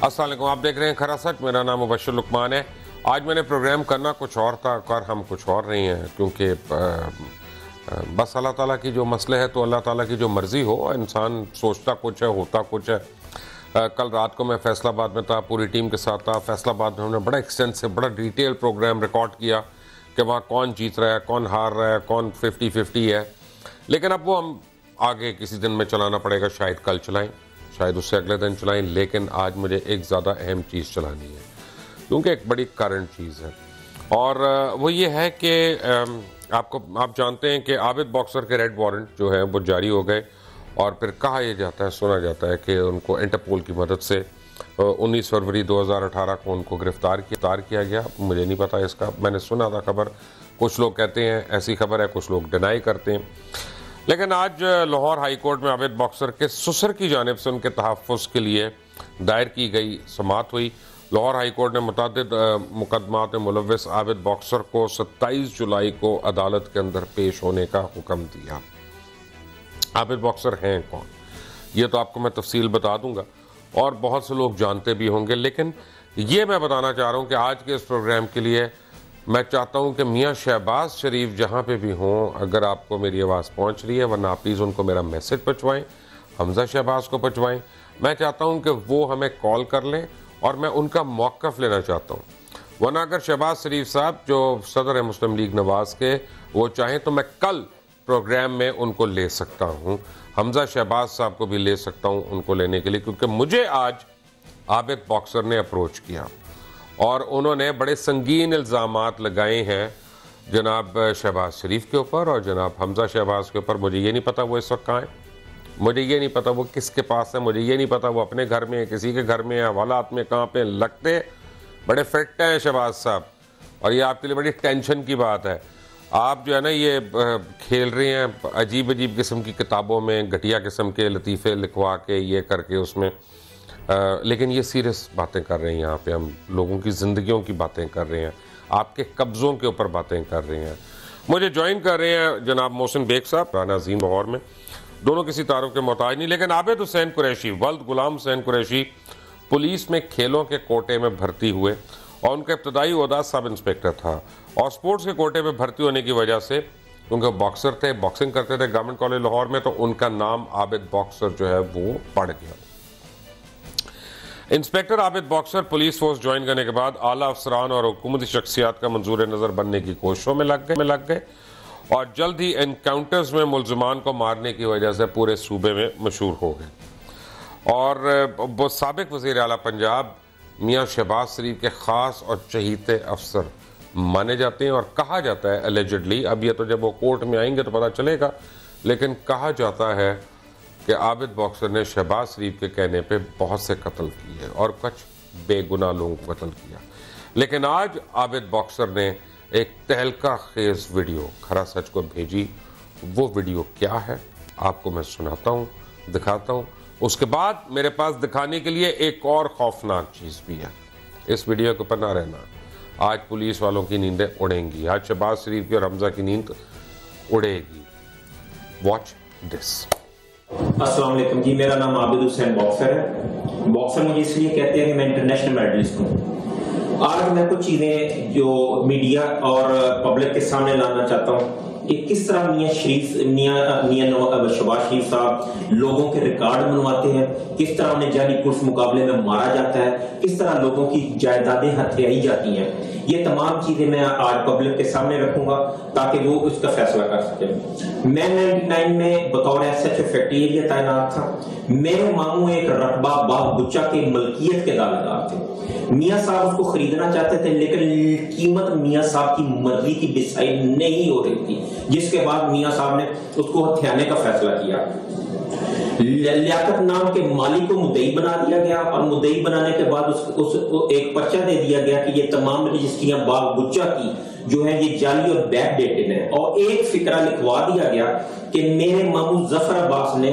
السلام علیکم، آپ دیکھ رہے ہیں کھرا سچ۔ میرا نام مبشر لقمان ہے۔ آج میں نے پروگرام کرنا کچھ اور تھا، کر ہم کچھ اور نہیں ہیں، کیونکہ بس اللہ تعالیٰ کی جو مسئلہ ہے تو اللہ تعالیٰ کی جو مرضی ہو، انسان سوچتا کچھ ہے، ہوتا کچھ ہے۔ کل رات کو میں فیصل آباد میں تھا، پوری ٹیم کے ساتھ تھا۔ فیصل آباد میں ہم نے بڑا ایکسٹینسو، بڑا ڈیٹیل پروگرام ریکارڈ کیا کہ وہاں کون جیت رہا ہے، کون ہار رہا ہے، کون 50-50 ہے۔ لیکن اب وہ ہم آگے کسی دن میں چلانا پڑے گا، شاید کل چلائیں، شاید اس سے اگلے دن چلائیں، لیکن آج مجھے ایک زیادہ اہم چیز چلانی ہے، کیونکہ ایک بڑی کرنٹ چیز ہے، اور وہ یہ ہے کہ آپ جانتے ہیں کہ عابد باکسر کے ریڈ وارنٹ جو ہے وہ جاری ہو گئے، اور پھر کہا یہ جاتا ہے، سنا جاتا ہے کہ ان کو انٹرپول کی مدد سے 19 فروری 2018 کو ان کو گرفتار کیا گیا۔ مجھے نہیں پتا اس کا، میں نے سنا تھا خبر، کچھ لوگ کہتے ہیں ایسی خبر ہے، کچھ لوگ ڈینائی کرتے ہیں۔ لیکن آج لاہور ہائی کورٹ میں عابد باکسر کے سسر کی جانب سے ان کے تحفظ کے لیے دائر کی گئی سماعت ہوئی۔ لاہور ہائی کورٹ نے متعدد مقدمات میں ملوث عابد باکسر کو 27 جولائی کو عدالت کے اندر پیش ہونے کا حکم دیا۔ عابد باکسر ہیں کون، یہ تو آپ کو میں تفصیل بتا دوں گا، اور بہت سے لوگ جانتے بھی ہوں گے، لیکن یہ میں بتانا چاہ رہا ہوں کہ آج کے اس پروگرام کے لیے میں چاہتا ہوں کہ میاں شہباز شریف جہاں پہ بھی ہوں، اگر آپ کو میری آواز پہنچ رہی ہے، ورنہ آپ پلیز ان کو میرا میسج پہنچوائیں، حمزہ شہباز کو پہنچوائیں۔ میں چاہتا ہوں کہ وہ ہمیں کال کر لیں، اور میں ان کا موقف لینا چاہتا ہوں، ورنہ اگر شہباز شریف صاحب جو صدر ہے مسلم لیگ نواز کے، وہ چاہیں تو میں کل پروگرام میں ان کو لے سکتا ہوں، حمزہ شہباز صاحب کو بھی لے سکتا ہوں ان کو لینے کے لیے، کیونکہ مجھے آج عابد باکسر نے اپروچ کیا اور انہوں نے بڑے سنگین الزامات لگائے ہیں جناب شہباز شریف کے اوپر اور جناب حمزہ شہباز کے اوپر۔ مجھے یہ نہیں پتا وہ اس وقت کہاں ہیں، مجھے یہ نہیں پتا وہ کس کے پاس ہے، مجھے یہ نہیں پتا وہ اپنے گھر میں ہیں، کسی کے گھر میں ہیں، حوالات میں کہاں پہ لگتے بڑے فٹ ہیں شہباز صاحب، اور یہ آپ کے لیے بڑی ٹینشن کی بات ہے۔ آپ جو ہے نا یہ کھیل رہے ہیں عجیب قسم کی کتابوں میں، گھٹیا قسم کے لطیفے لکھوا کے، یہ کر کے اس میں، لیکن یہ سیریس باتیں کر رہے ہیں، یہاں پہ ہم لوگوں کی زندگیوں کی باتیں کر رہے ہیں، آپ کے قبضوں کے اوپر باتیں کر رہے ہیں۔ مجھے جوائن کر رہے ہیں جناب محسن بیگ صاحب، رانا عظیم لاہور میں، دونوں کسی تعارف کے محتاج نہیں، لیکن عابد حسین قریشی، ولد غلام حسین قریشی، پولیس میں کھیلوں کے کوٹے میں بھرتی ہوئے، اور ان کا ابتدائی عہدہ سب انسپیکٹر تھا، اور سپورٹس کے کوٹے میں بھرتی ہونے کی وجہ سے، کیونکہ باکسر تھے، باکسنگ کرتے تھے گورنمنٹ کالج لاہور میں، تو ان کا نام عابد باکسر جو ہے وہ پڑ گیا۔ انسپیکٹر عابد باکسر پولیس فورس جوائن کرنے کے بعد اعلیٰ افسران اور حکومتی شخصیات کا منظور نظر بننے کی کوششوں میں لگ گئے، اور جلد ہی انکاؤنٹرز میں ملزمان کو مارنے کی وجہ سے پورے صوبے میں مشہور ہو گئے، اور وہ سابق وزیر اعلیٰ پنجاب میاں شہباز شریف کے خاص اور چہیتے افسر مانے جاتے ہیں، اور کہا جاتا ہے اللیجڈلی، اب یہ تو جب وہ کورٹ میں آئیں گے تو پتہ چلے گا، لیکن کہا جاتا ہے کہ عابد باکسر نے شہباز شریف کے کہنے پہ بہت سے قتل کیے اور کچھ بے گناہ لوگوں کو قتل کیا۔ لیکن آج عابد باکسر نے ایک تہلکہ خیز ویڈیو کھرا سچ کو بھیجی۔ وہ ویڈیو کیا ہے آپ کو میں سناتا ہوں، دکھاتا ہوں، اس کے بعد میرے پاس دکھانے کے لیے ایک اور خوفناک چیز بھی ہے۔ اس ویڈیو کے اوپر نہ رہنا، آج پولیس والوں کی نیندیں اڑیں گی، آج شہباز شریف کی اور حمزہ کی نیند اڑے گی۔ Watch this. السلام علیکم جی، میرا نام عابد حسین باکسر ہے۔ باکسر مجھے اس لیے کہتے ہیں کہ میں انٹرنیشنل میڈلسٹ ہوں۔ آج میں کچھ چیزیں جو میڈیا اور پبلک کے سامنے لانا چاہتا ہوں کہ کس طرح میاں شہباز شریف صاحب لوگوں کے ریکارڈ بنواتے ہیں، کس طرح انہیں جعلی پولیس مقابلے میں مارا جاتا ہے، کس طرح لوگوں کی جائیدادیں ہتھیائی جاتی ہیں۔ یہ تمام چیزیں میں آج پبلک کے سامنے رکھوں گا تاکہ وہ اس کا فیصلہ کر سکیں۔ میں 99 میں بطور S H O factory area تعینات تھا۔ میرے ماموں ایک رقبہ باغ بچہ کے ملکیت کے دعویدار تھے۔ میاں صاحب اس کو خریدنا چاہتے تھے، لیکن قیمت میاں صاحب کی مرضی کی ڈیسائیڈ نہیں ہو رہی تھی، جس کے بعد میاں صاحب نے اس کو ہتھیانے کا فیصلہ کیا۔ لیاقت نام کے مالی کو مدعی بنا دیا گیا، اور مدعی بنانے کے بعد اس کو ایک پرچہ دے دیا گیا کہ یہ تمام رجسٹریاں باغ بچہ کی جو ہے یہ جعلی اور بیک ڈیٹڈ ہیں، اور ایک فقرہ لکھوا دیا گیا کہ میرے ماموں ظفر عباس نے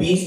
20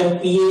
MPA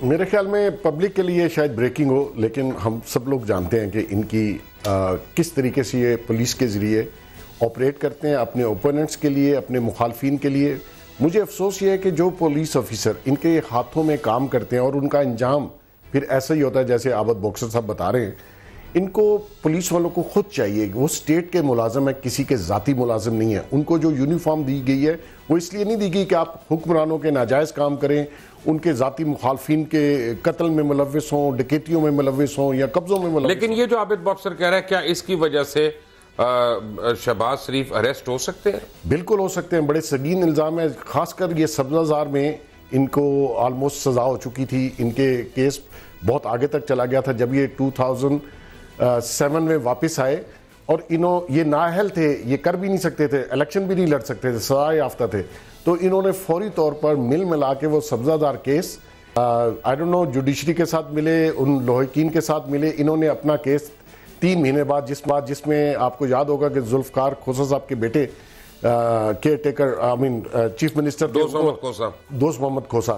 میرے خیال میں پبلک کے لیے شاید بریکنگ ہو، لیکن ہم سب لوگ جانتے ہیں کہ ان کی کس طریقے سے یہ پولیس کے ذریعے آپریٹ کرتے ہیں اپنے اوپوننٹس کے لیے، اپنے مخالفین کے لیے۔ مجھے افسوس یہ ہے کہ جو پولیس آفیسر ان کے ہاتھوں میں کام کرتے ہیں اور ان کا انجام پھر ایسا ہی ہوتا ہے جیسے عابد باکسر صاحب بتا رہے ہیں، ان کو پولیس والوں کو خود چاہیے، وہ اسٹیٹ کے ملازم ہیں، کسی کے ذاتی ملازم نہیں ہیں۔ ان کو جو یونیفارم دی گئی ہے وہ اس لیے نہیں دی گئی کہ آپ حکمرانوں کے ناجائز کام کریں، ان کے ذاتی مخالفین کے قتل میں ملوث ہوں، ڈکیتیوں میں ملوث ہوں یا قبضوں میں ملوث۔ لیکن یہ جو عابد باکسر کہہ رہا ہے، کیا اس کی وجہ سے شہباز شریف اریسٹ ہو سکتے ہیں؟ بالکل ہو سکتے ہیں، بڑے سنگین الزام ہے، خاص کر یہ سبزہ زار میں ان کو آلموسٹ سزا ہو چکی تھی، ان کے کیس بہت آگے تک چلا گیا تھا۔ جب یہ 2007 میں واپس آئے اور یہ نااہل تھے، یہ کر بھی نہیں سکتے تھے، الیکشن بھی نہیں لڑ سکتے تھے، سزا یافتہ تھے، تو انہوں نے فوری طور پر ملا کے وہ Sabzazar case I don't know judiciary کے ساتھ ملے، ان لوحقین کے ساتھ ملے، انہوں نے اپنا کیس 3 مہینے بعد جس میں آپ کو یاد ہوگا کہ ذوالفقار کھوسہ صاحب کے بیٹے کیئر ٹیکر چیف منسٹر دوست محمد کھوسہ،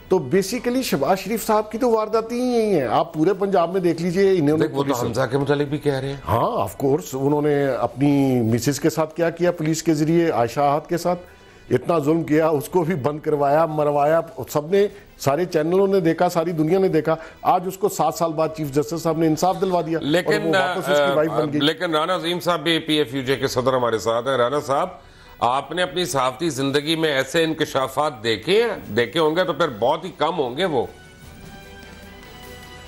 تو بیسیکلی شہباز شریف صاحب کی تو وارداتیں ہی یہی ہیں۔ آپ پورے پنجاب میں دیکھ لیجئے، انہوں نے وہ تو حمزہ کے متعلق بھی کہہ رہے ہیں۔ ہاں آف کورس، انہوں نے اپنی مسز کے ساتھ کیا پولیس کے ذریعے، عائشہ احد کے ساتھ اتنا ظلم کیا، اس کو بھی بند کروایا، مروایا، سب نے، سارے چینلوں نے دیکھا، ساری دنیا نے دیکھا۔ آج اس کو 7 سال بعد چیف جسٹس صاحب نے انصاف دلوا دیا، لیکن رانا عظیم صاحب بھی پی ایف یو جے کے صدر ہمارے ساتھ ہیں۔ رانا صاحب، آپ نے اپنی صحافتی زندگی میں ایسے انکشافات دیکھے ہوں گے تو پھر بہت ہی کم ہوں گے وہ۔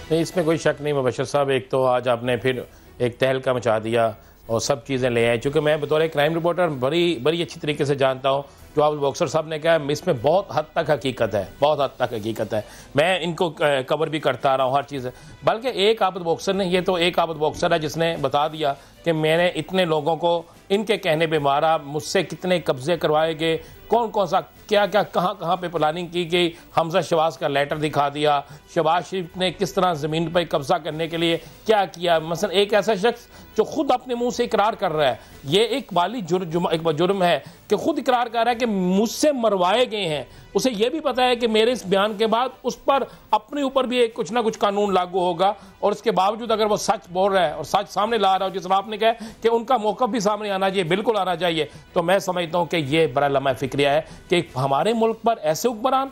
نہیں، اس میں کوئی شک نہیں مبشر صاحب، ایک تو آج آپ نے پھر ایک تہلکہ مچا دیا اور سب چیزیں لے آئے، چونکہ میں بطور کرائم رپورٹر بڑی اچھی طریقے سے جانتا ہوں جو عابد باکسر صاحب نے کہا، اس میں بہت حد تک حقیقت ہے، بہت حد تک حقیقت ہے۔ میں ان کو کور بھی کرتا آ رہا ہوں ہر چیز، بلکہ ایک عابد باکسر نے، یہ تو ایک عابد باکسر ہے جس نے بتا دیا کہ میں نے اتنے لوگوں کو ان کے کہنے پہ مارا، مجھ سے کتنے قبضے کروائے گئے، کون سا کیا کہاں پہ پلاننگ کی گئی، حمزہ شہباز کا لیٹر دکھا دیا، شہباز شریف نے کس طرح زمین پہ قبضہ کرنے کے لیے کیا کیا۔ مثلا ایک ایسا شخص جو خود اپنے منہ سے اقرار کر رہا ہے، یہ ایک والی جرم ہے کہ خود اقرار کر رہا ہے کہ مجھ سے مروائے گئے ہیں، اسے یہ بھی پتا ہے کہ میرے اس بیان کے بعد اس پر اپنے اوپر بھی ایک کچھ نہ کچھ قانون لاگو ہوگا، اور اس کے باوجود اگر وہ سچ بول رہا ہے اور سچ سامنے لا رہا ہے، جس طرح آپ نے کہا کہ ان کا موقف بھی سامنے آنا چاہیے، بالکل آنا چاہیے، تو میں سمجھتا ہوں کہ یہ بڑا لمحہ فکریہ ہے کہ ہمارے ملک پر ایسے حکمران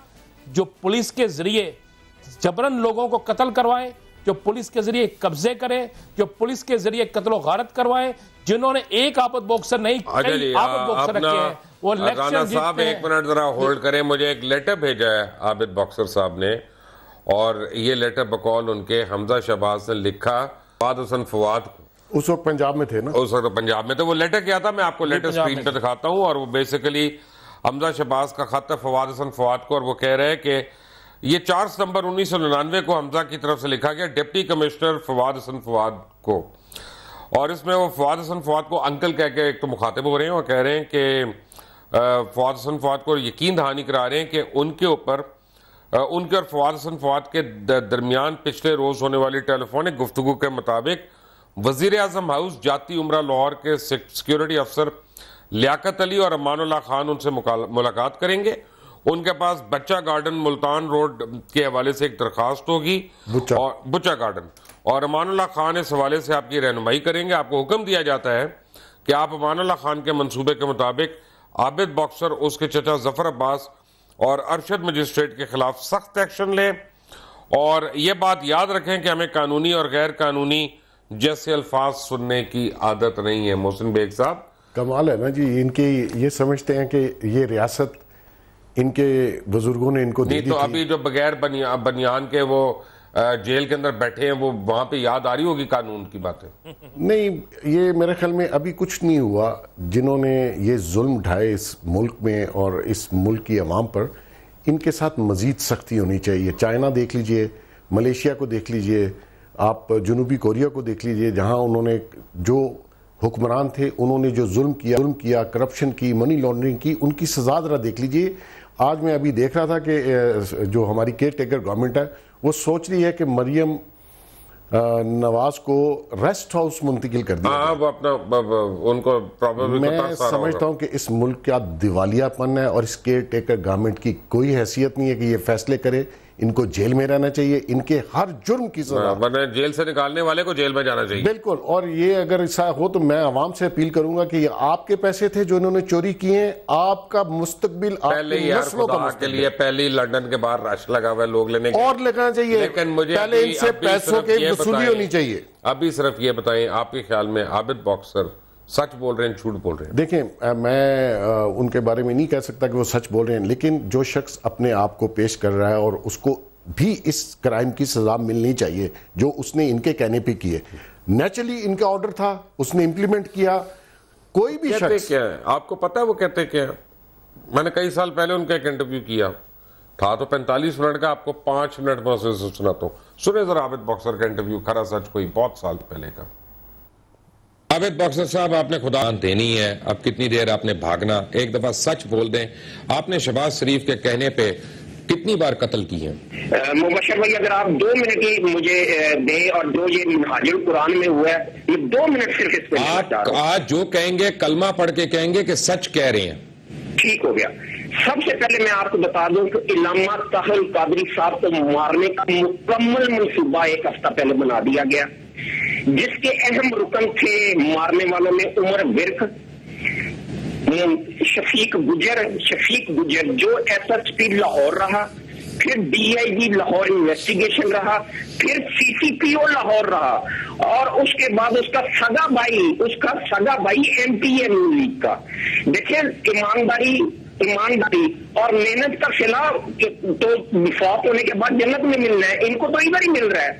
جو پولیس کے ذریعے جبرن لوگوں کو قتل کروائیں، جو پولیس کے ذریعے قبضے کریں، جو پولیس کے ذریعے قتل و غارت کروائیں، جنہوں نے ایک عابد باکسر نہیں کئی عابد باکسر رکھے ہیں، وہ رانا صاحب ایک منٹ ذرا ہولڈ کریں، مجھے ایک لیٹر بھیجا ہے عابد باکسر صاحب نے، اور یہ لیٹر بقول ان کے حمزہ شہباز نے لکھا فواد حسن فواد کو، اس وقت پنجاب میں تھے نا، اس وقت پنجاب میں تھے۔ وہ لیٹر کیا تھا، میں آپ کو لیٹر سکرین پہ دکھاتا ہوں، اور وہ بیسیکلی حمزہ شہباز کا خط ہے فواد حسن فواد کو، اور وہ کہہ رہے ہیں کہ یہ 4 ستمبر 1999 کو حمزہ کی طرف سے لکھا گیا ڈپٹی کمشنر فواد حسن فواد کو، اور اس میں وہ فواد حسن فواد کو انکل کہہ کے ایک تو مخاطب ہو رہے ہیں، اور کہہ رہے ہیں کہ فواد حسن فواد کو یقین دہانی کرا رہے ہیں کہ ان کے اوپر ان کے اور فواد حسن فواد کے درمیان پچھلے روز ہونے والی ٹیلی فونک گفتگو کے مطابق وزیر اعظم ہاؤس جاتی عمرہ لاہور کے سیکیورٹی افسر لیاقت علی اور امان اللہ خان ان سے ملاقات کریں گے۔ ان کے پاس بچہ گارڈن ملتان روڈ کے حوالے سے ایک درخواست ہوگی، بچہ گارڈن، اور امان اللہ خان اس حوالے سے آپ کی رہنمائی کریں گے۔ آپ کو حکم دیا جاتا ہے کہ آپ امان اللہ خان کے منصوبے کے مطابق عابد باکسر، اس کے چچا ظفر عباس اور ارشد مجسٹریٹ کے خلاف سخت ایکشن لیں، اور یہ بات یاد رکھیں کہ ہمیں قانونی اور غیر قانونی جیسے الفاظ سننے کی عادت نہیں ہے۔ محسن بیگ صاحب، کمال ہے نا جی، ان کے یہ سمجھتے ہیں کہ یہ ریاست ان کے بزرگوں نے ان کو دی نہیں تو ابھی جو بغیر بنیان کے وہ جیل کے اندر بیٹھے ہیں، وہ وہاں پہ یاد آ رہی ہوگی قانون کی باتیں؟ نہیں، یہ میرے خیال میں ابھی کچھ نہیں ہوا۔ جنہوں نے یہ ظلم ڈھائے اس ملک میں اور اس ملک کی عوام پر، ان کے ساتھ مزید سختی ہونی چاہیے۔ چائنا دیکھ لیجئے، ملیشیا کو دیکھ لیجئے، آپ جنوبی کوریا کو دیکھ لیجئے، جہاں انہوں نے جو حکمران تھے انہوں نے جو ظلم کیا، کرپشن کی، منی لانڈرنگ کی، ان کی سزا ذرا دیکھ لیجئے۔ آج میں ابھی دیکھ رہا تھا کہ جو ہماری کیئر ٹیکر گورنمنٹ ہے وہ سوچ رہی ہے کہ مریم نواز کو ریسٹ ہاؤس منتقل کر دیا۔ وہ اپنا ان کو میں سمجھتا ہوں کہ اس ملک کا دیوالیہ پن ہے، اور اس کیئر ٹیکر گورنمنٹ کی کوئی حیثیت نہیں ہے کہ یہ فیصلے کرے۔ ان کو جیل میں رہنا چاہیے, ان کے ہر جرم کی سزا, ورنہ جیل سے نکالنے والے کو جیل میں جانا چاہیے. بالکل. اور یہ اگر ایسا ہو تو میں عوام سے اپیل کروں گا کہ یہ آپ کے پیسے تھے جو انہوں نے چوری کیے ہیں, آپ کا مستقبل, آپ پہلے نسلوں کا کے لیے پہلی لندن کے باہر رش لگا ہوا ہے لوگ لینے کے, اور لگنا چاہیے, لیکن مجھے پہلے ان سے پیسوں کی وصولی ہونی چاہیے. ابھی صرف یہ بتائیں آپ کے خیال میں عابد باکسر سچ بول رہے ہیں جھوٹ بول رہے ہیں؟ دیکھیں میں ان کے بارے میں نہیں کہہ سکتا کہ وہ سچ بول رہے ہیں, لیکن جو شخص اپنے آپ کو پیش کر رہا ہے اور اس کو بھی اس کرائم کی سزا ملنی چاہیے جو اس نے ان کے کہنے پہ کی ہے. نیچرلی ان کا آرڈر تھا, اس نے امپلیمنٹ کیا. کوئی بھی شخص کیا ہے آپ کو پتا ہے وہ کہتے کیا ہے؟ میں نے کئی سال پہلے ان کا ایک انٹرویو کیا تھا تو 45 منٹ کا, آپ کو 5 منٹ میں اسے سناتا ہوں. سنیں ذرا عابد باکسر کا انٹرویو, کھرا سچ کوئی بہت سال پہلے کا. عابد باکسر صاحب, آپ نے خدا دینی ہے, اب کتنی دیر آپ نے بھاگنا, ایک دفعہ سچ بول دیں. آپ نے شہباز شریف کے کہنے پہ کتنی بار قتل کی ہیں؟ مبشر بھائی اگر آپ 2 منٹ کی مجھے دیں, اور جو یہ منہاج القرآن میں ہوا ہے یہ 2 منٹ صرف اس پہ. آپ آج جو کہیں گے کلمہ پڑھ کے کہیں گے کہ سچ کہہ رہے ہیں. ٹھیک ہو گیا. سب سے پہلے میں آپ کو بتا دوں کہ علامہ طاہر القادری صاحب کو مارنے کا مکمل منصوبہ ایک ہفتہ پہلے بنا دیا گیا, جس کے اہم رکن تھے مارنے والوں میں عمر ورک, شفیق گجر جو ایس ایس پی لاہور رہا, پھر D I G Lahore investigation رہا, پھر سی سی پی او لاہور رہا, اور اس کے بعد اس کا سگا بھائی ایم پی اے نون لیگ کا. دیکھیں ایمانداری اور محنت کا صلہ تو وفاق ہونے کے بعد جنت میں ملنا ہے, ان کو تو ادھر ہی مل رہا ہے.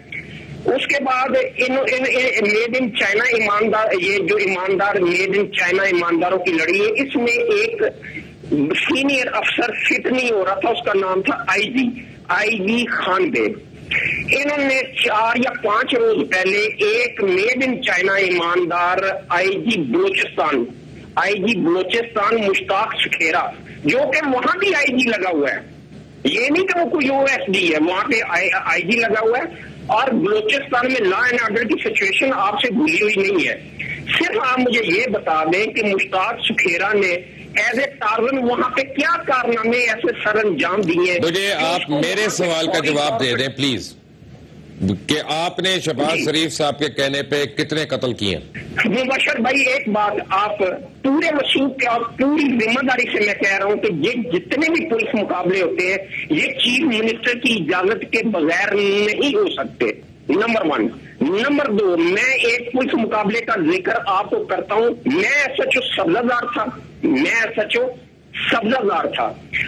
اس کے بعد میڈ ان چائنا ایماندار, یہ جو ایماندار میڈ ان چائنا ایمانداروں کی لڑی ہے, اس میں ایک سینئر افسر فٹ نہیں ہو رہا تھا, اس کا نام تھا آئی جی خان بیگ. انہوں نے 4 یا 5 روز پہلے ایک میڈ ان چائنا ایماندار آئی جی بلوچستان مشتاق سکھیرا, جو کہ وہاں بھی آئی جی لگا ہوا ہے, یہ نہیں کہ وہ کوئی او ایس ڈی ہے, وہاں پہ آئی جی لگا ہوا ہے. اور بلوچستان میں لا اینڈ آرڈر کی سچویشن آپ سے بھولی ہوئی نہیں ہے. صرف آپ مجھے یہ بتا دیں کہ مشتاق سکھیرا نے ایز اے ٹارزن وہاں پہ کیا کارنامے ایسے سر انجام دیے. مجھے آپ میرے سوال کا جواب دے دیں پلیز, کہ آپ نے شہباز شریف صاحب کے کہنے پہ کتنے قتل کیے ہیں؟ مبشر بھائی ایک بات آپ پورے وسوخ کے اور پوری ذمہ داری سے میں کہہ رہا ہوں کہ یہ جتنے بھی پولیس مقابلے ہوتے ہیں یہ چیف منسٹر کی اجازت کے بغیر نہیں ہو سکتے. نمبر 1. نمبر 2, میں ایک پولیس مقابلے کا ذکر آپ کو کرتا ہوں. میں ایس ایچ او سبزہ زار تھا.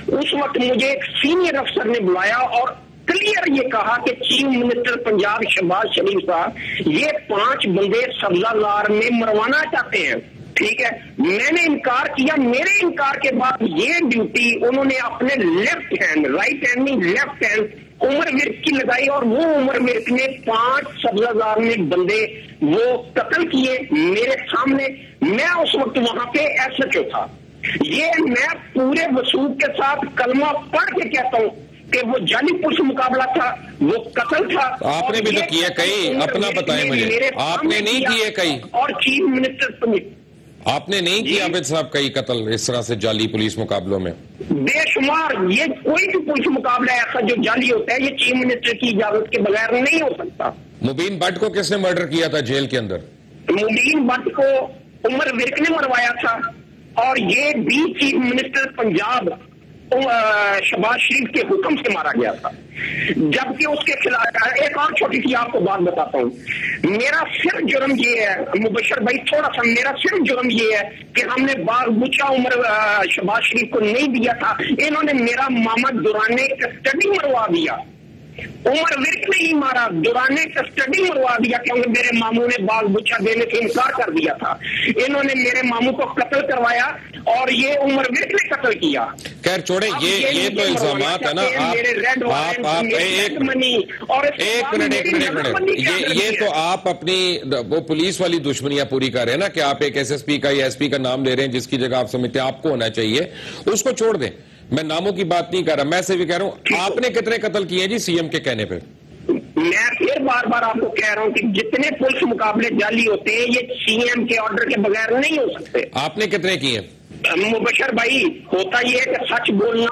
اس وقت مجھے ایک سینئر افسر نے بلایا اور کلیئر یہ کہا کہ چیف منسٹر پنجاب شہباز شریف صاحب یہ 5 بندے سبزہ زار میں مروانا چاہتے ہیں. ٹھیک ہے, میں نے انکار کیا. میرے انکار کے بعد یہ ڈیوٹی انہوں نے اپنے لیفٹ ہینڈ عمر ورک کی لگائی, اور وہ عمر ورک نے 5 سبزہ زار میں بندے وہ قتل کیے میرے سامنے. میں اس وقت وہاں پہ ایس ایچ او تھا. یہ میں پورے وثوق کے ساتھ کلمہ پڑھ کے کہتا ہوں کہ وہ جعلی پولیس مقابلہ تھا, وہ قتل تھا. آپ نے بھی تو کیے کئی, اپنا بتائیں مجھے. آپ نے نہیں کیے کئی, اور چیف منسٹر آپ نے نہیں کیا عابد صاحب کئی قتل اس طرح سے جعلی پولیس مقابلوں میں؟ بے شمار. یہ کوئی بھی پولیس مقابلہ ایسا جو جعلی ہوتا ہے یہ چیف منسٹر کی اجازت کے بغیر نہیں ہو سکتا. مبین بٹ کو کس نے مرڈر کیا تھا جیل کے اندر؟ مبین بٹ کو عمر ورک نے مروایا تھا, اور یہ بھی چیف منسٹر پنجاب شہباز شریف کے حکم سے مارا گیا تھا. جبکہ اس کے خلاف ایک اور چھوٹی سی آپ کو بات بتاتا ہوں. میرا صرف جرم یہ ہے مبشر بھائی, تھوڑا سا میرا صرف جرم یہ ہے کہ ہم نے باغ بچا عمر شہباز شریف کو نہیں دیا تھا. انہوں نے میرا ماما دورانِ کسٹڈی مروا دیا. عمر ورک نے ہی مارا, دورانِ کسٹڈی مروا دیا, کیونکہ میرے ماموں نے باغ بچا دینے سے انکار کر دیا تھا. انہوں نے میرے ماموں کو قتل کروایا اور یہ عمر ورک نے قتل کیا. خیر چھوڑے, یہ تو الزامات ہے نا. آپ ایک منٹ, یہ تو آپ اپنی وہ پولیس والی دشمنیاں پوری کر رہے ہیں نا, کہ آپ ایک ایس ایس پی کا یا ایس پی کا نام لے رہے ہیں جس کی جگہ آپ سمجھتے ہیں آپ کو ہونا چاہیے. اس کو چھوڑ دیں, میں ناموں کی بات نہیں کر رہا, میں سے بھی کہہ رہا ہوں آپ نے کتنے قتل کیے ہیں جی سی ایم کے کہنے پہ؟ میں پھر بار بار آپ کو کہہ رہا ہوں کہ جتنے پولیس مقابلے جعلی ہوتے ہیں یہ سی ایم کے آرڈر کے بغیر نہیں ہو سکتے. آپ نے کتنے کیے ہیں؟ مبشر بھائی ہوتا یہ ہے کہ سچ بولنا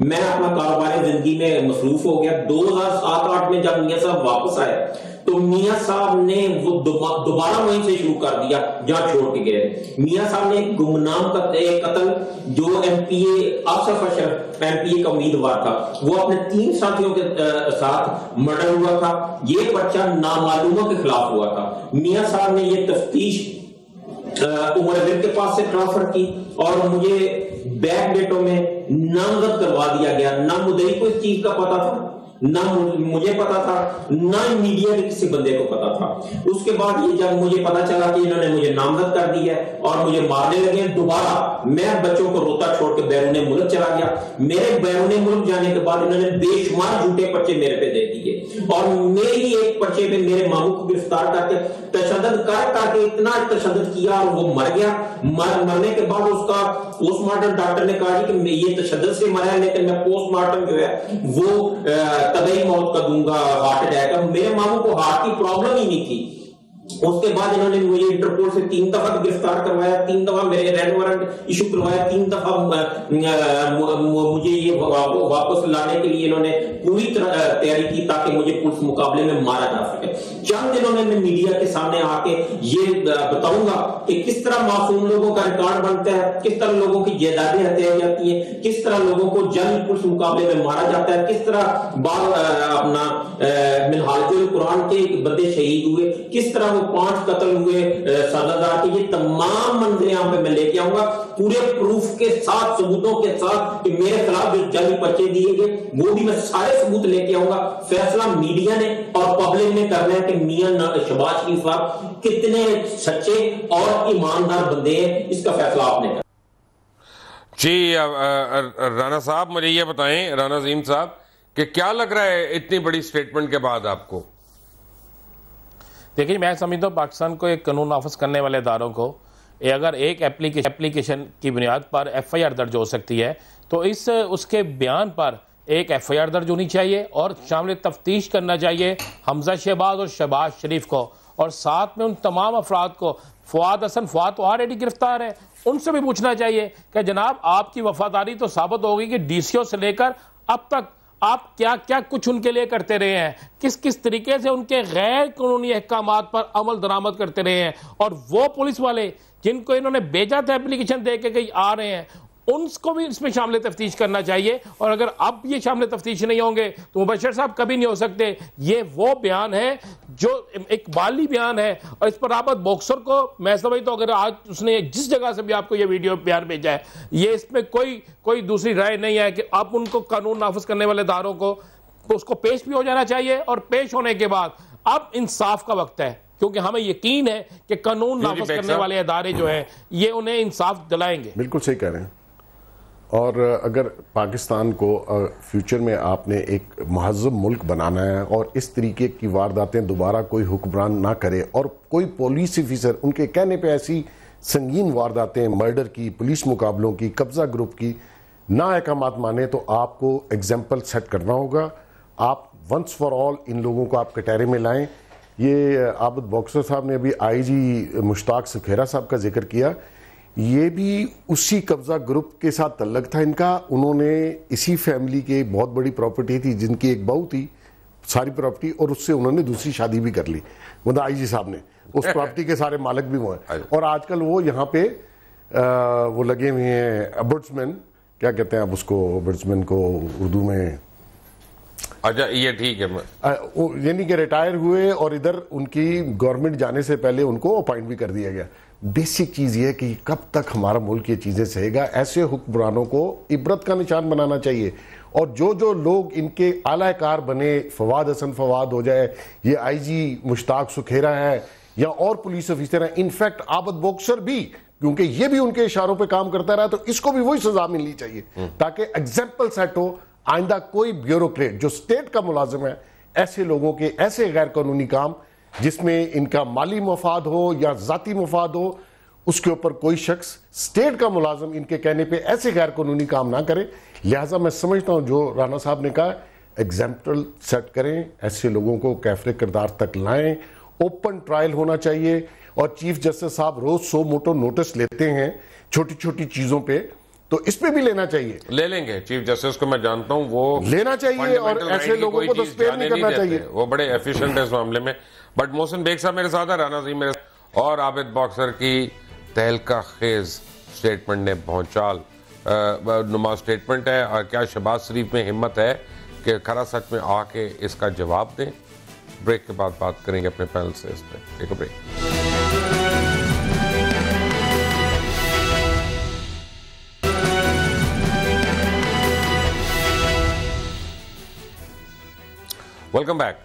میں اپنا کاروباری زندگی میں مصروف ہو گیا. 2007-8 میں جب میاں صاحب واپس آئے تو میاں صاحب نے وہ دوبارہ وہیں سے شروع کر دیا جہاں چھوڑ کے گئے. میاں صاحب نے ایک گمنام قتل جو ایم پی اے آصف اشرف ایم پی اے کا امیدوار تھا, وہ اپنے 3 ساتھیوں کے ساتھ مرڈر ہوا تھا. یہ پرچہ نامعلوموں کے خلاف ہوا تھا. میاں صاحب نے یہ تفتیش عمر ابن کے پاس سے ٹرانسفر کی اور مجھے بیک ڈیٹوں میں نامزد کروا دیا گیا. نہ مدعی کو اس چیز کا پتا تھا, نہ مجھے پتا تھا, نہ میڈیا کے کسی بندے کو پتا تھا. اس کے بعد یہ جب مجھے پتا چلا کہ انہوں نے مجھے نامزد کر دیا ہے اور مجھے مارنے لگے دوبارہ, میں بچوں کو روتا چھوڑ کے بیرون ملک چلا گیا. میرے بیرون ملک جانے کے بعد انہوں نے بے شمار جھوٹے پرچے میرے پہ دے دیے اور میری ایک پرچے پہ میرے ماموں کو گرفتار کر کے تشدد کر کے اتنا تشدد کیا اور وہ مر گیا. مرنے کے بعد اس کا پوسٹ مارٹم ڈاکٹر نے کہا کہ یہ تشدد سے مرا ہے, لیکن میں پوسٹ مارٹم جو ہے وہ طبعی موت کا دوں گا, ہارٹ اٹیک کا. میرے ماموں کو ہارٹ کی پرابلم ہی نہیں تھی. اس کے بعد انہوں نے مجھے انٹرپول سے 3 دفعہ گرفتار کروایا, 3 دفعہ میرے ریڈ وارنٹ ایشو کروایا, 3 دفعہ مجھے یہ واپس لانے کے لیے انہوں نے پوری تیاری کی تاکہ مجھے پولیس مقابلے میں مارا جا سکے. چند دنوں میں میڈیا کے سامنے آ کے یہ بتاؤں گا کہ کس طرح معصوم لوگوں کا ریکارڈ بنتا ہے, کس طرح لوگوں کی جائیدادیں ہتھیائی جاتی ہیں, کس طرح لوگوں کو جلد پولیس مقابلے میں مارا جاتا ہے, کس طرح اپنا منہاج القرآن کے بندے شہید ہوئے, کس طرح 5 قتل ہوئے سزادار کے. یہ تمام منظر یہاں پہ میں لے کے آؤں گا پورے پروف کے ساتھ, ثبوتوں کے ساتھ کہ میرے خلاف جو جعلی پرچے دیے گئے وہ بھی میں سارے ثبوت لے کے آؤں گا. فیصلہ میڈیا نے اور پبلک نے کرنا ہے کہ میاں شہباز شریف صاحب کتنے سچے اور ایماندار بندے ہیں, اس کا فیصلہ آپ نے کرنا. جی رانا صاحب مجھے یہ بتائیں, رانا عظیم صاحب, کہ کیا لگ رہا ہے اتنی بڑی سٹیٹمنٹ کے بعد آپ کو؟ دیکھیں میں سمجھتا ہوں پاکستان کو ایک قانون نافذ کرنے والے اداروں کو اگر ایک اپلیکیشن کی بنیاد پر ایف آئی آر درج ہو سکتی ہے تو اس کے بیان پر ایک ایف آئی آر درج ہونی چاہیے اور شامل تفتیش کرنا چاہیے حمزہ شہباز اور شہباز شریف کو, اور ساتھ میں ان تمام افراد کو. فواد حسن, فواد تو آلریڈی گرفتار ہے, ان سے بھی پوچھنا چاہیے کہ جناب آپ کی وفاداری تو ثابت ہوگی کہ ڈی سی او سے لے کر اب تک آپ کیا کیا کچھ ان کے لیے کرتے رہے ہیں, کس طریقے سے ان کے غیر قانونی احکامات پر عمل درآمد کرتے رہے ہیں. اور وہ پولیس والے جن کو انہوں نے بھیجا تھا اپلیکیشن دے کے کہیں آ رہے ہیں, ان کو بھی اس میں شامل تفتیش کرنا چاہیے. اور اگر اب یہ شامل تفتیش نہیں ہوں گے تو مبشر صاحب کبھی نہیں ہو سکتے. یہ وہ بیان ہے جو اقبالی بیان ہے, اور اس پر رابط باکسر کو میں سمجھتا ہوں اگر آج اس نے جس جگہ سے بھی آپ کو یہ ویڈیو بیان بھیجا ہے, یہ اس میں کوئی دوسری رائے نہیں ہے کہ آپ ان کو قانون نافذ کرنے والے اداروں کو اس کو پیش بھی ہو جانا چاہیے, اور پیش ہونے کے بعد اب انصاف کا وقت ہے, کیونکہ ہمیں یقین ہے کہ قانون نافذ کرنے والے ادارے جو ہیں یہ انہیں انصاف دلائیں گے. بالکل صحیح کہہ رہے ہیں. اور اگر پاکستان کو فیوچر میں آپ نے ایک مہذب ملک بنانا ہے اور اس طریقے کی وارداتیں دوبارہ کوئی حکمران نہ کرے, اور کوئی پولیس آفیسر ان کے کہنے پہ ایسی سنگین وارداتیں مرڈر کی, پولیس مقابلوں کی, قبضہ گروپ کی نہ احکامات مانے, تو آپ کو ایگزامپل سیٹ کرنا ہوگا. آپ ونس فار آل ان لوگوں کو آپ کٹہرے میں لائیں. یہ عابد باکسر صاحب نے ابھی آئی جی مشتاق سکھیرا صاحب کا ذکر کیا, یہ بھی اسی قبضہ گروپ کے ساتھ تعلق تھا ان کا. انہوں نے اسی فیملی کے بہت بڑی پراپرٹی تھی جن کی ایک بہو تھی ساری پراپرٹی, اور اس سے انہوں نے دوسری شادی بھی کر لی. مطلب آئی جی صاحب نے اس پراپرٹی کے سارے مالک بھی وہ ہیں, اور آج کل وہ یہاں پہ وہ لگے ہوئے ہیں ابرڈسمین, کیا کہتے ہیں اب اس کو, ابرڈسمین کو اردو میں, اچھا یہ ٹھیک ہے, یعنی کہ ریٹائر ہوئے اور ادھر ان کی گورنمنٹ جانے سے پہلے ان کو اپوائنٹ بھی کر دیا گیا. بیسک چیز یہ ہے کہ کب تک ہمارا ملک یہ چیزیں سہے گا. ایسے حکمرانوں کو عبرت کا نشان بنانا چاہیے, اور جو لوگ ان کے اعلی کار بنے, فواد حسن فواد ہو جائے, یہ آئی جی مشتاق سکھیرا ہے یا اور پولیس آفیسر ہیں, انفیکٹ عابد باکسر بھی, کیونکہ یہ بھی ان کے اشاروں پہ کام کرتا رہا, تو اس کو بھی وہی سزا ملنی چاہیے تاکہ ایگزامپل سیٹ ہو. آئندہ کوئی بیوروکریٹ جو اسٹیٹ کا ملازم ہے, ایسے لوگوں کے ایسے غیر قانونی کام جس میں ان کا مالی مفاد ہو یا ذاتی مفاد ہو, اس کے اوپر کوئی شخص اسٹیٹ کا ملازم ان کے کہنے پہ ایسے غیر قانونی کام نہ کرے. لہٰذا میں سمجھتا ہوں جو رانا صاحب نے کہا, ایگزامپل سیٹ کریں, ایسے لوگوں کو کیفر کردار تک لائیں, اوپن ٹرائل ہونا چاہیے. اور چیف جسٹس صاحب روز 100 موٹو نوٹس لیتے ہیں چھوٹی چھوٹی چیزوں پہ, تو اس پہ بھی لینا چاہیے. لے لیں گے چیف جسٹس کو, میں جانتا ہوں وہ لینا چاہیے اور ایسے لوگوں کو تو اسپیئر نہیں کرنا چاہیے, وہ بڑے ایفیشنٹ ہے اس معاملے میں. بٹ محسن بیگ صاحب میرے ساتھ ہے, رانا عظیم میرے ساتھ, اور عابد باکسر کی تہلکہ خیز سٹیٹمنٹ نے بھونچال نما سٹیٹمنٹ ہے, اور کیا شہباز شریف میں ہمت ہے کہ کھرا سچ میں آ کے اس کا جواب دیں؟ بریک کے بعد بات کریں گے اپنے پینل سے اس پہ. Take a break. Welcome back.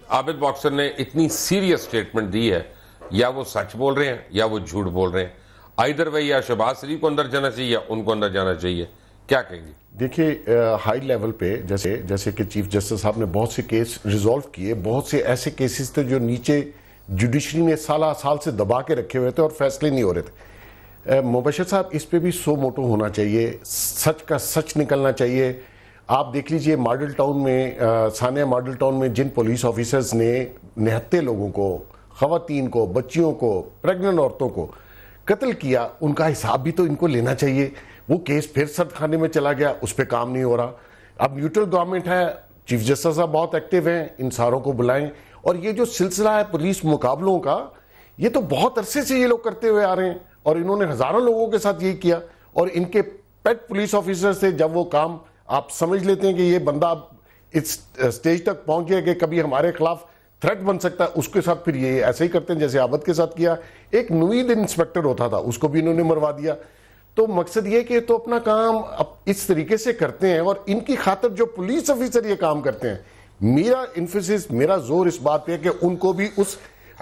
Abid boxer نے اتنی سیریس سٹیٹمنٹ دی ہے, یا وہ سچ بول رہے ہیں یا وہ جھوٹ بول رہے ہیں. آئیدر وے یا شہباز شریف کو اندر جانا چاہیے یا ان کو اندر جانا چاہیے, کیا کہیں گے؟ دیکھیے ہائی لیول پہ جیسے کہ چیف جسٹس صاحب نے بہت سے کیس ریزالو کیے, بہت سے ایسے کیسز تھے جو نیچے جوڈیشری نے سال سے دبا کے رکھے ہوئے تھے اور فیصلے نہیں ہو رہے تھے. مبشر صاحب اس پہ بھی سو موٹو ہونا چاہیے, سچ کا سچ نکلنا چاہیے. آپ دیکھ لیجئے ماڈل ٹاؤن میں, ثانیہ ماڈل ٹاؤن میں جن پولیس آفیسرز نے نہتے لوگوں کو, خواتین کو, بچیوں کو, پریگننٹ عورتوں کو قتل کیا, ان کا حساب بھی تو ان کو لینا چاہیے. وہ کیس پھر سرد خانے میں چلا گیا, اس پہ کام نہیں ہو رہا. اب نیوٹرل گورنمنٹ ہے, چیف جسٹس صاحب بہت ایکٹیو ہیں, ان ساروں کو بلائیں. اور یہ جو سلسلہ ہے پولیس مقابلوں کا, یہ تو بہت عرصے سے یہ لوگ کرتے ہوئے آ رہے ہیں, اور انہوں نے ہزاروں لوگوں کے ساتھ یہ کیا. اور ان کے پیٹ پولیس آفیسر سے جب وہ کام آپ سمجھ لیتے ہیں کہ یہ بندہ اس سٹیج تک پہنچ گیا کہ کبھی ہمارے خلاف تھریٹ بن سکتا ہے, اس کے ساتھ پھر یہ ایسے ہی کرتے ہیں جیسے عابد کے ساتھ کیا. ایک نوید انسپیکٹر ہوتا تھا, اس کو بھی انہوں نے مروا دیا. تو مقصد یہ کہ تو اپنا کام اس طریقے سے کرتے ہیں, اور ان کی خاطر جو پولیس آفیسر یہ کام کرتے ہیں, میرا انفیسس, میرا زور اس بات پہ ہے کہ ان کو بھی اس,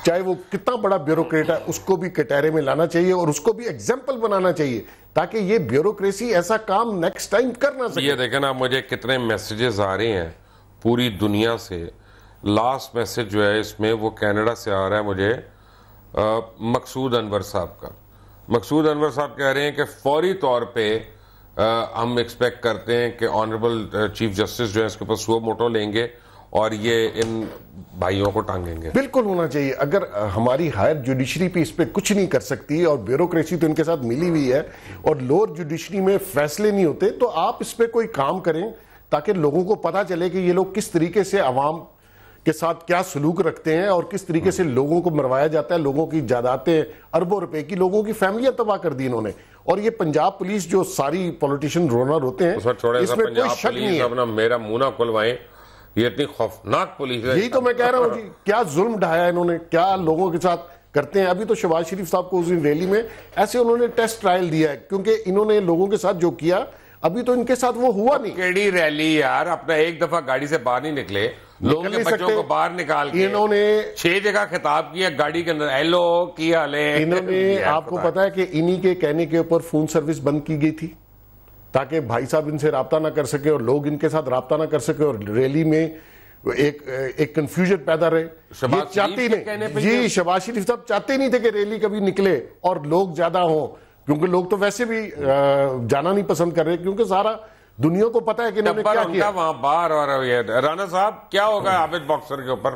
چاہے وہ کتنا بڑا بیوروکریٹ ہے, اس کو بھی کٹہرے میں لانا چاہیے اور اس کو بھی ایگزامپل بنانا چاہیے, تاکہ یہ بیوروکریسی ایسا کام نیکسٹ ٹائم کر نہ سکے. یہ دیکھیں نا, مجھے کتنے میسیجز آ رہے ہیں پوری دنیا سے. لاسٹ میسیج جو ہے اس میں وہ کینیڈا سے آ رہا ہے مجھے, مقصود انور صاحب کا. مقصود انور صاحب کہہ رہے ہیں کہ فوری طور پہ ہم ایکسپیکٹ کرتے ہیں کہ آنریبل چیف جسٹس جو ہے اس کے اوپر سو موٹو لیں گے اور یہ ان بھائیوں کو ٹانگیں گے. بالکل ہونا چاہیے. اگر ہماری ہائر جوڈیشری پہ اس پہ کچھ نہیں کر سکتی, اور بیوروکریسی تو ان کے ساتھ ملی ہوئی ہے, اور لوور جوڈیشری میں فیصلے نہیں ہوتے, تو آپ اس پہ کوئی کام کریں تاکہ لوگوں کو پتا چلے کہ یہ لوگ کس طریقے سے عوام کے ساتھ کیا سلوک رکھتے ہیں, اور کس طریقے سے لوگوں کو مروایا جاتا ہے. لوگوں کی جائیدادیں اربوں روپے کی, لوگوں کی فیملیاں تباہ کر دی انہوں نے. اور یہ پنجاب پولیس جو ساری پولیٹیشین رونر ہوتے ہیں, اس میں کوئی شک نہیں ہے. میرا منہ نہ کھلوائیں, یہ اتنی خوفناک پولیس ہے. یہی تو میں کہہ رہا ہوں جی, کیا ظلم ڈھایا انہوں نے, کیا لوگوں کے ساتھ کرتے ہیں. ابھی تو شہباز شریف صاحب کو اس دن ریلی میں ایسے انہوں نے ٹیسٹ ٹرائل دیا ہے, کیونکہ انہوں نے لوگوں کے ساتھ جو کیا ابھی تو ان کے ساتھ وہ ہوا نہیں. کیڑی ریلی یار, اپنا ایک دفعہ گاڑی سے باہر نہیں نکلے, لوگوں کے بچوں کو باہر نکال کے انہوں نے 6 جگہ خطاب کیا گاڑی کے اندر, ہیلو کی حال ہے. انہوں نے, آپ کو پتا ہے کہ انہی کے کہنے کے اوپر فون سروس بند کی گئی تھی تاکہ بھائی صاحب ان سے رابطہ نہ کر سکے اور لوگ ان کے ساتھ رابطہ نہ کر سکے, اور ریلی میں ایک کنفیوژن پیدا رہے. شہباز چاہتے نہیں جی, شہباز شریف صاحب چاہتے نہیں تھے کہ ریلی کبھی نکلے اور لوگ زیادہ ہوں, کیونکہ لوگ تو ویسے بھی جانا نہیں پسند کر رہے, کیونکہ سارا دنیا کو پتا ہے کہ انہوں نے کیا کیا وہاں باہر. اور رانا صاحب کیا ہوگا عابد باکسر کے اوپر؟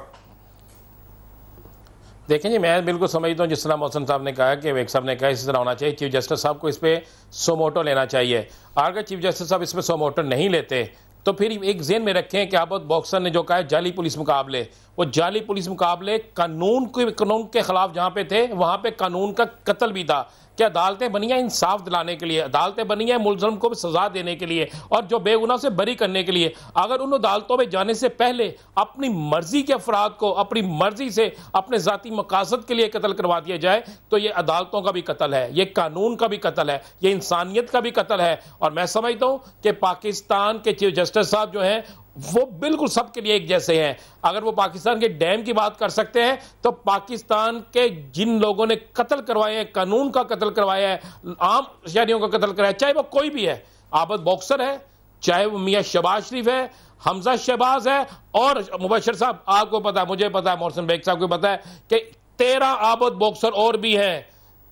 دیکھیں جی, میں بالکل سمجھتا ہوں جس طرح محسن صاحب نے کہا کہ ویک صاحب نے کہا اسی طرح ہونا چاہیے. چیف جسٹس صاحب کو اس پہ سو موٹو لینا چاہیے. اگر چیف جسٹس صاحب اس پہ سو موٹو نہیں لیتے تو پھر ایک ذہن میں رکھیں کہ عابد باکسر نے جو کہا ہے جعلی پولیس مقابلے, وہ جعلی پولیس مقابلے قانون کے خلاف جہاں پہ تھے وہاں پہ قانون کا قتل بھی تھا. کہ عدالتیں بنی ہیں انصاف دلانے کے لیے, عدالتیں بنی ہیں ملزم کو سزا دینے کے لیے اور جو بے گناہ سے بری کرنے کے لیے. اگر ان عدالتوں میں جانے سے پہلے اپنی مرضی کے افراد کو اپنی مرضی سے اپنے ذاتی مقاصد کے لیے قتل کروا دیا جائے تو یہ عدالتوں کا بھی قتل ہے, یہ قانون کا بھی قتل ہے, یہ انسانیت کا بھی قتل ہے. اور میں سمجھتا ہوں کہ پاکستان کے چیف جسٹس صاحب جو ہیں وہ بالکل سب کے لیے ایک جیسے ہیں. اگر وہ پاکستان کے ڈیم کی بات کر سکتے ہیں تو پاکستان کے جن لوگوں نے قتل کروایا ہے, قانون کا قتل کروایا ہے, عام شہریوں کا قتل کرایا ہے, چاہے وہ کوئی بھی ہے, عابد باکسر ہے, چاہے وہ میاں شہباز شریف ہے, حمزہ شہباز ہے, اور مبشر صاحب آپ کو پتا ہے, مجھے پتا ہے, محسن بیگ صاحب کو پتا ہے کہ 13 عابد باکسر اور بھی ہیں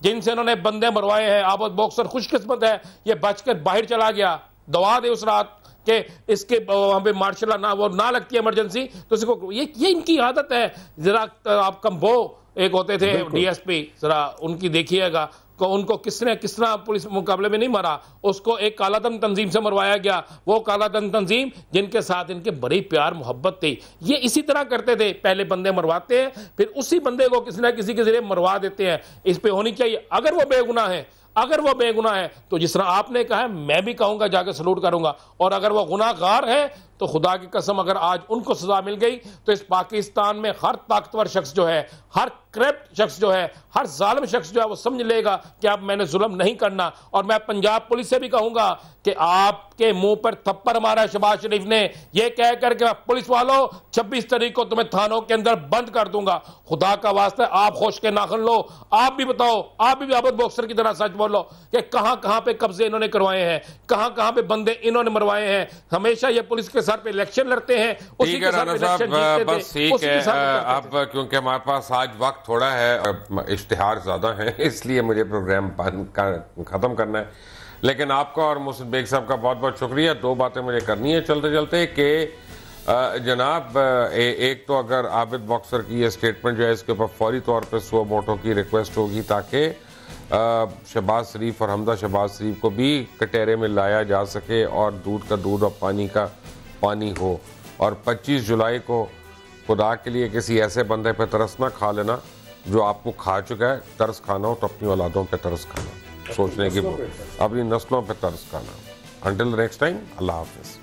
جن سے انہوں نے بندے مروائے ہیں. عابد باکسر خوش قسمت ہے, یہ بچ کر باہر چلا گیا. دعا دے اس رات کہ اس کے وہاں پہ مارشل نہ لگتی ہے ایمرجنسی, تو اس کو یہ ان کی عادت ہے. ذرا آپ کمبو ایک ہوتے تھے ڈی ایس پی, ذرا ان کی دیکھیے گا, ان کو کس طرح پولیس مقابلے میں نہیں مارا، اس کو ایک کالا دھن تنظیم سے مروایا گیا، وہ کالا دھن تنظیم جن کے ساتھ ان کے بڑی پیار محبت تھی، یہ اسی طرح کرتے تھے، پہلے بندے مرواتے ہیں پھر اسی بندے کو کسی نہ کسی کے ذریعے مروا دیتے ہیں۔ اس پہ ہونی چاہیے، اگر وہ بے گناہ ہے تو جس طرح آپ نے کہا ہے میں بھی کہوں گا، جا کے سلوٹ کروں گا، اور اگر وہ گناہ گار ہے تو خدا کی قسم اگر آج ان کو سزا مل گئی تو اس پاکستان میں ہر طاقتور شخص جو ہے، ہر کرپٹ شخص جو ہے، ہر ظالم شخص جو ہے وہ سمجھ لے گا کہ اب میں نے ظلم نہیں کرنا۔ اور میں پنجاب پولیس سے بھی کہوں گا کہ آپ کے منہ پر تھپڑ مارا شہباز شریف نے یہ کہہ کر کہ پولیس والوں 26 تاریخ کو تمہیں تھانوں کے اندر بند کر دوں گا، خدا کا واسطہ آپ ہوش کے ناخن لو، آپ بھی بتاؤ، آپ بھی عابد باکسر کی طرح سچ بولو کہ کہاں پہ قبضے انہوں نے کروائے ہیں، کہاں پہ بندے انہوں نے مروائے ہیں۔ ہمیشہ یہ پولیس کے سر پہ الیکشن لڑتے ہیں، اسی کے سر پہ الیکشن جیتتے تھے، بس ٹھیک ہے۔ اب کیونکہ ہمارے پاس آج وقت تھوڑا ہے، اشتہار زیادہ ہیں، اس لیے مجھے پروگرام ختم کرنا ہے، لیکن آپ کا اور محسن بیگ صاحب کا بہت بہت شکریہ۔ دو باتیں مجھے کرنی ہیں چلتے چلتے کہ جناب ایک تو اگر عابد باکسر کی یہ سٹیٹمنٹ جو ہے اس کے اوپر فوری طور پہ سو موٹو کی ریکویسٹ ہوگی تاکہ شہباز شریف اور حمزہ شہباز شریف کو بھی کٹہرے میں لایا جا سکے اور دودھ کا دودھ اور پانی کا پانی ہو، اور 25 جولائی کو خدا کے لیے کسی ایسے بندے پہ ترس نہ کھا لینا جو آپ کو کھا چکا ہے۔ ترس کھانا ہو تو اپنی اولادوں پہ ترس کھانا، سوچنے کی، اپنی نسلوں پہ ترس کھانا۔ انٹل نیکسٹ ٹائم، اللہ حافظ۔